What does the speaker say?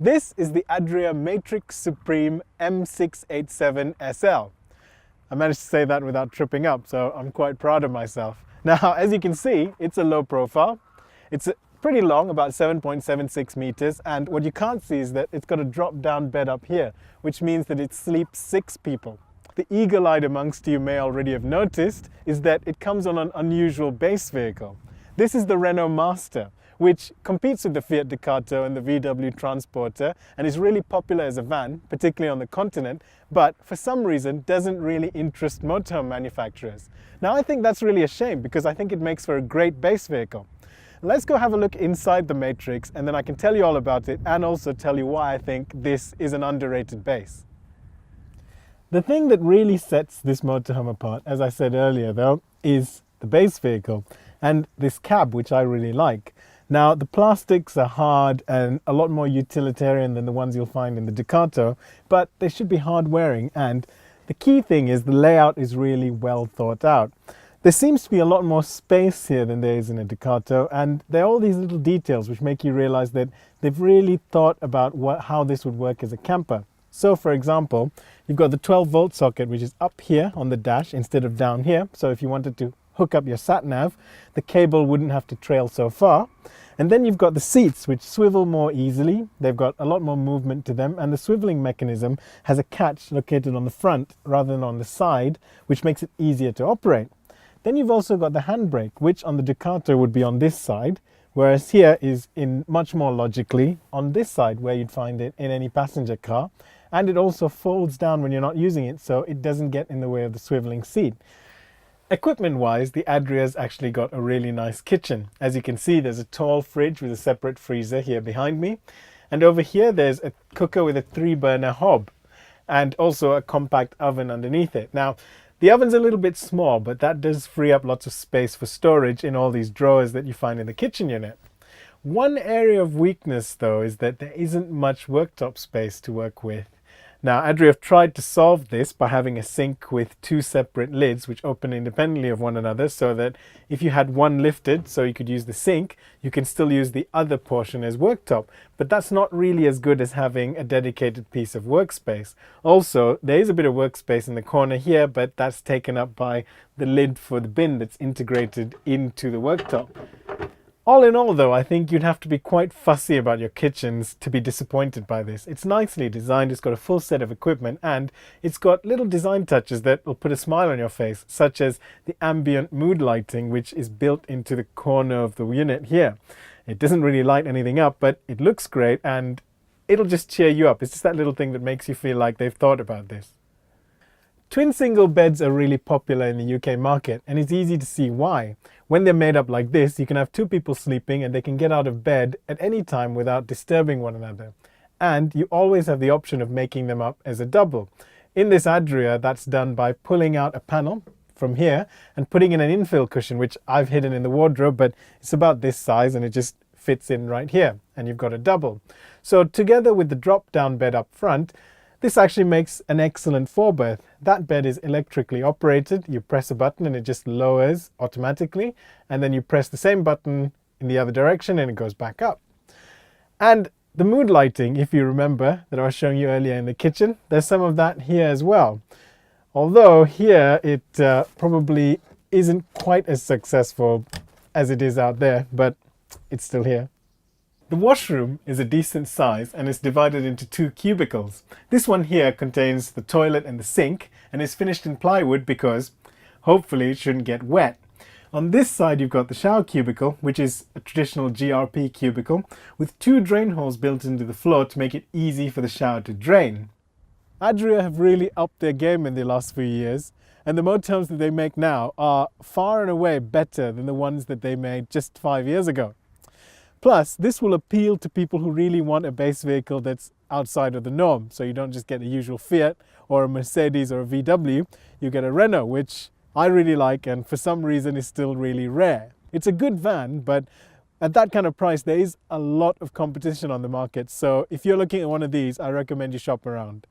This is the Adria Matrix Supreme M687 SL. I managed to say that without tripping up, so I'm quite proud of myself. Now, as you can see, it's a low profile. It's pretty long, about 7.76 meters, and what you can't see is that it's got a drop-down bed up here, which means that it sleeps 6 people. The eagle-eyed amongst you may already have noticed is that it comes on an unusual base vehicle. This is the Renault Master, which competes with the Fiat Ducato and the VW Transporter and is really popular as a van, particularly on the continent, but for some reason doesn't really interest motorhome manufacturers. Now I think that's really a shame because I think it makes for a great base vehicle. Let's go have a look inside the Matrix and then I can tell you all about it and also tell you why I think this is an underrated base. The thing that really sets this motorhome apart, as I said earlier though, is the base vehicle and this cab, which I really like. Now, the plastics are hard and a lot more utilitarian than the ones you'll find in the Ducato, but they should be hard wearing, and the key thing is the layout is really well thought out. There seems to be a lot more space here than there is in a Ducato, and there are all these little details which make you realize that they've really thought about how this would work as a camper. So for example, you've got the 12-volt socket which is up here on the dash instead of down here, so if you wanted to hook up your sat-nav, the cable wouldn't have to trail so far. And then you've got the seats which swivel more easily. They've got a lot more movement to them, and the swiveling mechanism has a catch located on the front rather than on the side, which makes it easier to operate. Then you've also got the handbrake, which on the Ducato would be on this side, whereas here is in much more logically on this side where you'd find it in any passenger car. And it also folds down when you're not using it, so it doesn't get in the way of the swiveling seat. Equipment-wise, the Adria's actually got a really nice kitchen. As you can see, there's a tall fridge with a separate freezer here behind me. And over here, there's a cooker with a 3-burner hob and also a compact oven underneath it. Now, the oven's a little bit small, but that does free up lots of space for storage in all these drawers that you find in the kitchen unit. One area of weakness, though, is that there isn't much worktop space to work with. Now, Adria have tried to solve this by having a sink with 2 separate lids which open independently of one another, so that if you had one lifted so you could use the sink, you can still use the other portion as worktop. But that's not really as good as having a dedicated piece of workspace. Also, there is a bit of workspace in the corner here, but that's taken up by the lid for the bin that's integrated into the worktop. All in all though, I think you'd have to be quite fussy about your kitchens to be disappointed by this. It's nicely designed, it's got a full set of equipment, and it's got little design touches that will put a smile on your face, such as the ambient mood lighting which is built into the corner of the unit here. It doesn't really light anything up, but it looks great and it'll just cheer you up. It's just that little thing that makes you feel like they've thought about this. Twin single beds are really popular in the UK market, and it's easy to see why. When they're made up like this, you can have 2 people sleeping and they can get out of bed at any time without disturbing one another. And you always have the option of making them up as a double. In this Adria, that's done by pulling out a panel from here and putting in an infill cushion, which I've hidden in the wardrobe, but it's about this size and it just fits in right here, and you've got a double. So together with the drop-down bed up front, this actually makes an excellent 4-berth. That bed is electrically operated. You press a button and it just lowers automatically, and then you press the same button in the other direction and it goes back up. And the mood lighting, if you remember, that I was showing you earlier in the kitchen, there's some of that here as well. Although here it probably isn't quite as successful as it is out there, but it's still here. The washroom is a decent size and is divided into 2 cubicles. This one here contains the toilet and the sink and is finished in plywood because hopefully it shouldn't get wet. On this side you've got the shower cubicle, which is a traditional GRP cubicle with 2 drain holes built into the floor to make it easy for the shower to drain. Adria have really upped their game in the last few years, and the motorhomes that they make now are far and away better than the ones that they made just 5 years ago. Plus, this will appeal to people who really want a base vehicle that's outside of the norm. So you don't just get a usual Fiat or a Mercedes or a VW, you get a Renault, which I really like and for some reason is still really rare. It's a good van, but at that kind of price, there is a lot of competition on the market. So if you're looking at one of these, I recommend you shop around.